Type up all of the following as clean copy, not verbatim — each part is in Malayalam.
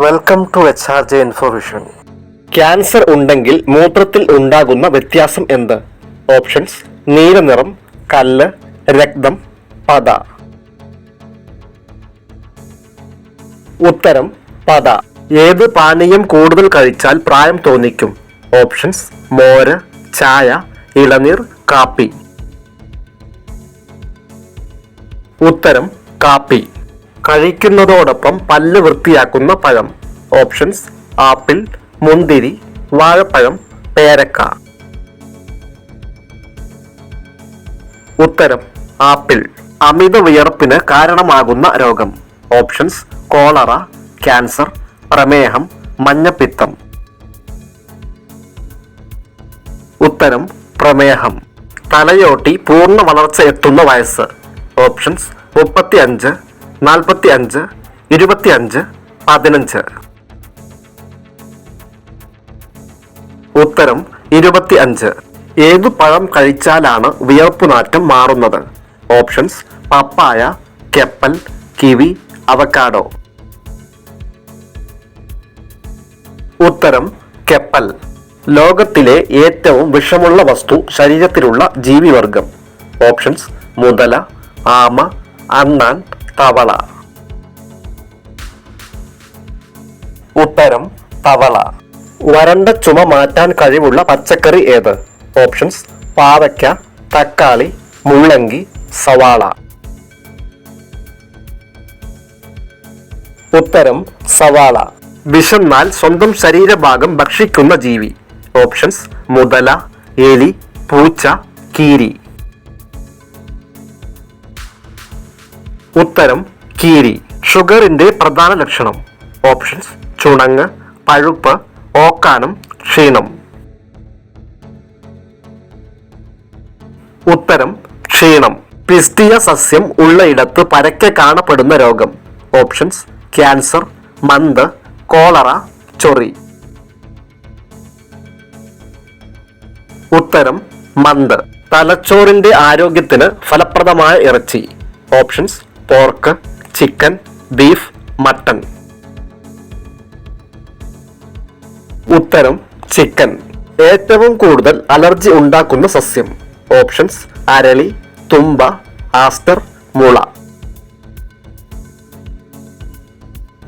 Welcome to HRJ Infovision. Cancer ഉണ്ടെങ്കിൽ മൂത്രത്തിൽ ഉണ്ടാകുന്ന വ്യത്യാസം എന്ത്? ഓപ്ഷൻസ്: നീല നിറം, കല്ല്, രക്തം, പത. ഉത്തരം: പത. ഏത് പാനീയം കൂടുതൽ കഴിച്ചാൽ പ്രായം തോന്നിക്കും? ഓപ്ഷൻസ്: മോര്, ചായ, ഇളനീർ, കാപ്പി. ഉത്തരം: കാപ്പി. കഴിക്കുന്നതോടൊപ്പം പല്ല് വൃത്തിയാക്കുന്ന പഴം. ഓപ്ഷൻസ്: ആപ്പിൾ, മുന്തിരി, വാഴപ്പഴം, പേരക്ക. ഉത്തരം: ആപ്പിൾ. അമിത വിയർപ്പിന് കാരണമാകുന്ന രോഗം. ഓപ്ഷൻസ്: കോളറ, ക്യാൻസർ, പ്രമേഹം, മഞ്ഞപ്പിത്തം. ഉത്തരം: പ്രമേഹം. തലയോട്ടി പൂർണ്ണ വളർച്ച എത്തുന്ന വയസ്സ്. ഓപ്ഷൻസ്: 35, 45, 25, 15. ഉത്തരം: 25. ഏതു പഴം കഴിച്ചാലാണ് വിയർപ്പുനാറ്റം മാറുന്നത്? ഓപ്ഷൻസ്: പപ്പായ, കെപ്പൽ, കിവി, അവക്കാഡോ. ഉത്തരം: കെപ്പൽ. ലോകത്തിലെ ഏറ്റവും വിഷമുള്ള വസ്തു ശരീരത്തിലുള്ള ജീവിവർഗം. ഓപ്ഷൻസ്: മുതല, ആമ, അണ്ണാൻ, തവള. ഉത്തരം: തവള. വരണ്ട ചുമ മാറ്റാൻ കഴിവുള്ള പച്ചക്കറി ഏത്? ഓപ്ഷൻസ്: പാവയ്ക്ക, തക്കാളി, മുള്ളങ്കി, സവാള. ഉത്തരം: സവാള. വിശന്നാൽ സ്വന്തം ശരീരഭാഗം ഭക്ഷിക്കുന്ന ജീവി. ഓപ്ഷൻസ്: മുതല, എലി, പൂച്ച, കീരി. ഉത്തരം: കീരി. ഷുഗറിന്റെ പ്രധാന ലക്ഷണം. ഓപ്ഷൻസ്: ചുണങ്ങ്, പഴുപ്പ്, ഓക്കാനം, ക്ഷീണം. ഉത്തരം: ക്ഷീണം. പിസ്റ്റിയ സസ്യം ഉള്ളയിടത്ത് പരക്കെ കാണപ്പെടുന്ന രോഗം. ഓപ്ഷൻസ്: ക്യാൻസർ, മന്ത്, കോളറ, ചൊറി. ഉത്തരം: മന്ത്. തലച്ചോറിന്റെ ആരോഗ്യത്തിന് ഫലപ്രദമായ ഇറച്ചി. Options: pork, chicken, beef, mutton. ഉത്തരം: ചിക്കൻ. ഏറ്റവും കൂടുതൽ അലർജി ഉണ്ടാക്കുന്ന സസ്യം. ഓപ്ഷൻസ്: അരളി, തുമ്പ, ആസ്റ്റർ, മുള.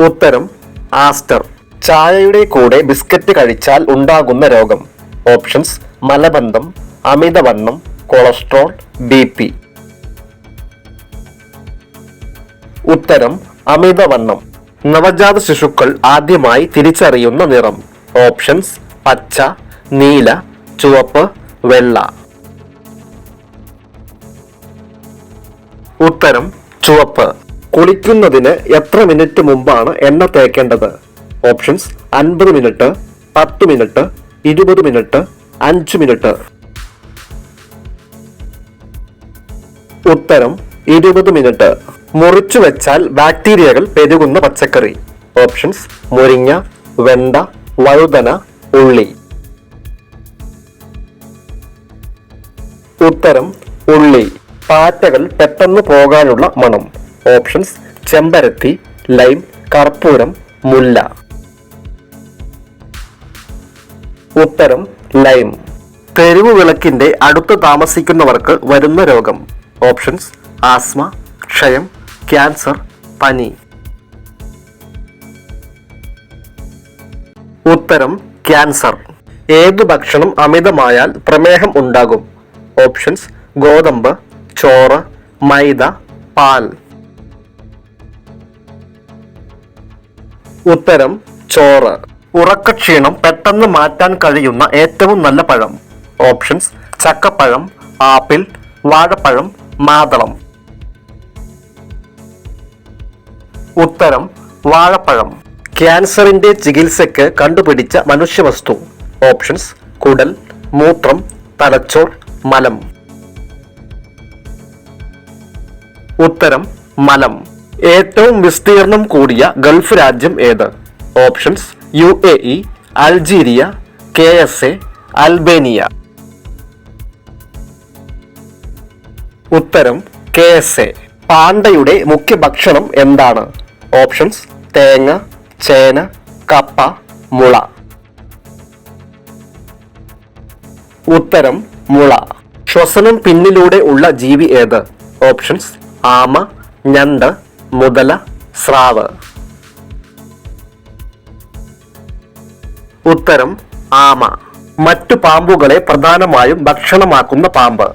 ഉത്തരം: ആസ്റ്റർ. ചായയുടെ കൂടെ ബിസ്ക്കറ്റ് കഴിച്ചാൽ ഉണ്ടാകുന്ന രോഗം. ഓപ്ഷൻസ്: മലബന്ധം, അമിതവണ്ണം, കൊളസ്ട്രോൾ, BP. ഉത്തരം: അമിതവണ്ണം. നവജാത ശിശുക്കൾ ആദ്യമായി തിരിച്ചറിയുന്ന നിറം. ഓപ്ഷൻസ്: പച്ച, നീല, ചുവപ്പ്, വെള്ള. ഉത്തരം: ചുവപ്പ്. കുളിക്കുന്നതിന് എത്ര മിനിറ്റ് മുമ്പാണ് എണ്ണ തേക്കേണ്ടത്? Options: 50 minute, 10 minute, 20 minute, 5 minute. ഉത്തരം: 20 മിനിറ്റ്. മുറിച്ചു വെച്ചാൽ ബാക്ടീരിയകൾ പെരുകുന്ന പച്ചക്കറി. ഓപ്ഷൻസ്: മുരിങ്ങ, വെണ്ട, വഴുതന, ഉള്ളി. ഉത്തരം: ഉള്ളി. പാറ്റകൾ പെട്ടെന്ന് പോകാനുള്ള മണം. ഓപ്ഷൻസ്: ചെമ്പരത്തി, ലൈം, കർപ്പൂരം, മുല്ല. ഉത്തരം: ലൈം. തെരുവു വിളക്കിന്റെ അടുത്ത് താമസിക്കുന്നവർക്ക് വരുന്ന രോഗം. ഓപ്ഷൻസ്: ആസ്മ, ക്ഷയം, ക്യാൻസർ, പനി. ഉത്തരം: ക്യാൻസർ. ഏതു ഭക്ഷണം അമിതമായാൽ പ്രമേഹം ഉണ്ടാകും? ഓപ്ഷൻസ്: ഗോതമ്പ്, ചോറ്, മൈദ, പാൽ. ഉത്തരം: ചോറ്. ഉറക്കക്ഷീണം പെട്ടെന്ന് മാറ്റാൻ കഴിയുന്ന ഏറ്റവും നല്ല പഴം. ഓപ്ഷൻസ്: ചക്കപ്പഴം, ആപ്പിൾ, വാഴപ്പഴം, മാതളം. ഉത്തരം: വാഴപ്പഴം. ക്യാൻസറിന്റെ ചികിത്സയ്ക്ക് കണ്ടുപിടിച്ച മനുഷ്യവസ്തു. ഓപ്ഷൻസ്: കുടൽ, മൂത്രം, തലച്ചോർ, മലം. ഉത്തരം: മലം. ഏറ്റവും വിസ്തീർണം കൂടിയ ഗൾഫ് രാജ്യം ഏത്? Options: UAE, Algeria, KSA, Albania. ഉത്തരം: KSA. പാണ്ടയുടെ മുഖ്യ ഭക്ഷണം എന്താണ്? ഓപ്ഷൻസ്: തേങ്ങ, ചേന, കപ്പ, മുള. ഉത്തരം മുള. ശ്വസനം പിന്നിലൂടെ ഉള്ള ജീവി ഏത്? ഓപ്ഷൻസ്: ആമ, ഞണ്ട്, മുതല, സ്രാവ്. ഉത്തരം ആമ. മറ്റു പാമ്പുകളെ പ്രധാനമായും ഭക്ഷണമാക്കുന്ന പാമ്പ്.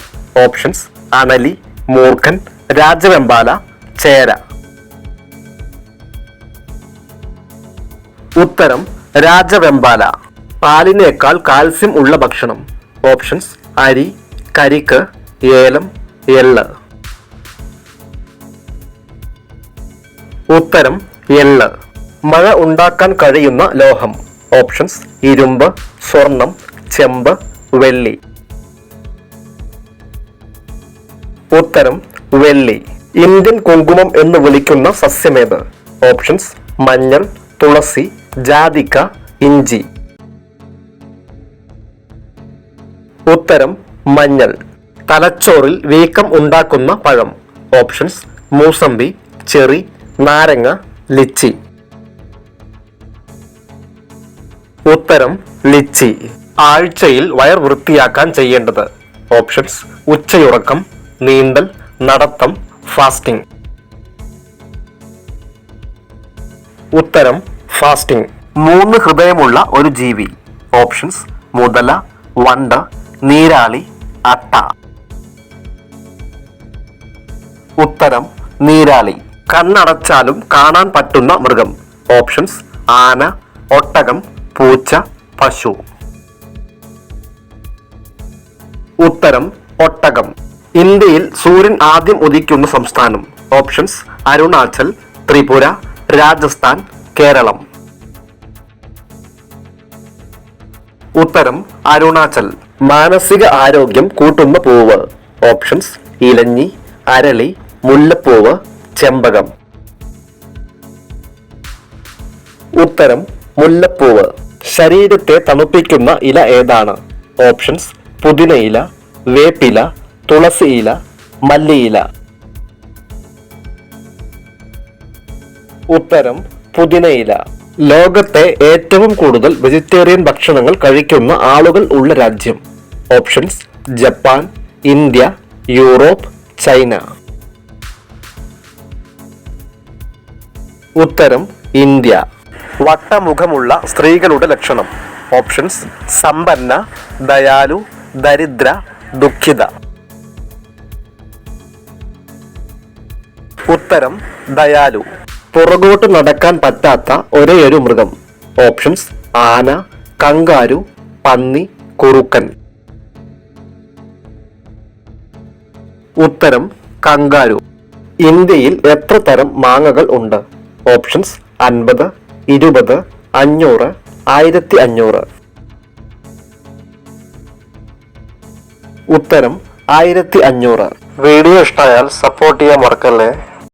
ഓപ്ഷൻസ്: അണലി, മൂർഖൻ, രാജവെമ്പാല, ചേര. ഉത്തരം രാജവെമ്പാല. പാലിനേക്കാൾ കാൽസ്യം ഉള്ള ഭക്ഷണം. ഓപ്ഷൻസ്: അരി, കരിക്ക്, ഏലം, എള്ള്. ഉത്തരം എള്ള്. മഴ ഉണ്ടാക്കാൻ കഴിയുന്ന ലോഹം. ഓപ്ഷൻസ്: ഇരുമ്പ്, സ്വർണം, ചെമ്പ്, വെള്ളി. ഉത്തരം വെള്ളി. ഇന്ത്യൻ കുങ്കുമം എന്ന് വിളിക്കുന്ന സസ്യമേത്? ഓപ്ഷൻസ്: മഞ്ഞൾ, തുളസി, ജാതിക്ക, ഇഞ്ചി. ഉത്തരം മഞ്ഞൾ. തലച്ചോറിൽ വീക്കം ഉണ്ടാക്കുന്ന പഴം. ഓപ്ഷൻസ്: മൂസമ്പി, ചെറി, നാരങ്ങ, ലിച്ചി. ഉത്തരം ലിച്ചി. ആഴ്ചയിൽ വയർ വൃത്തിയാക്കാൻ ചെയ്യേണ്ടത്. ഓപ്ഷൻസ്: ഉച്ചയുറക്കം, നീന്തൽ, നടത്തം, ഫാസ്റ്റിംഗ്. ഉത്തരം ഫാസ്റ്റിംഗ്. 3 ഹൃദയമുള്ള ഒരു ജീവി. ഓപ്ഷൻസ്: മുതല, വണ്ട്, നീരാളി, അട്ട. ഉത്തരം നീരാളി. കണ്ണടച്ചാലും കാണാൻ പറ്റുന്ന മൃഗം. ഓപ്ഷൻസ്: ആന, ഒട്ടകം, പൂച്ച, പശു. ഉത്തരം ഒട്ടകം. ഇന്ത്യയിൽ സൂര്യൻ ആദ്യം ഉദിക്കുന്ന സംസ്ഥാനം. ഓപ്ഷൻസ്: അരുണാചൽ, ത്രിപുര, രാജസ്ഥാൻ, കേരളം. ഉത്തരം അരുണാചൽ. മാനസിക ആരോഗ്യം കൂട്ടുന്ന പൂവ്. ഓപ്ഷൻസ്: ഇലഞ്ഞി, അരളി, മുല്ലപ്പൂവ്, ചെമ്പകം. ഉത്തരം മുല്ലപ്പൂവ്. ശരീരത്തെ തണുപ്പിക്കുന്ന ഇല ഏതാണ്? ഓപ്ഷൻസ്: പുതിനയില, വേപ്പില, തുളസിയില, മല്ലിയില. ഉത്തരം പുതിനയില. ലോകത്തെ ഏറ്റവും കൂടുതൽ വെജിറ്റേറിയൻ ഭക്ഷണങ്ങൾ കഴിക്കുന്ന ആളുകൾ ഉള്ള രാജ്യം. Options: Japan, India, Europe, China. ഉത്തരം ഇന്ത്യ. വട്ടമുഖമുള്ള സ്ത്രീകളുടെ ലക്ഷണം. ഓപ്ഷൻസ്: സമ്പന്ന, ദയാലു, ദരിദ്ര, ദുഃഖിത. ഉത്തരം ദയാലു. പുറകോട്ട് നടക്കാൻ പറ്റാത്ത ഒരേയൊരു മൃഗം. ഓപ്ഷൻസ്: ആന, കങ്കാരു, പന്നി, കുറുക്കൻ. ഉത്തരം കങ്കാരു. ഇന്ത്യയിൽ എത്ര തരം മാങ്ങകൾ ഉണ്ട്? ഓപ്ഷൻസ്: 50, 20, 500, 1500. ഉത്തരം 1500. വീഡിയോ ഇഷ്ടമായാൽ സപ്പോർട്ട് ചെയ്യാൻ മറക്കല്ലേ.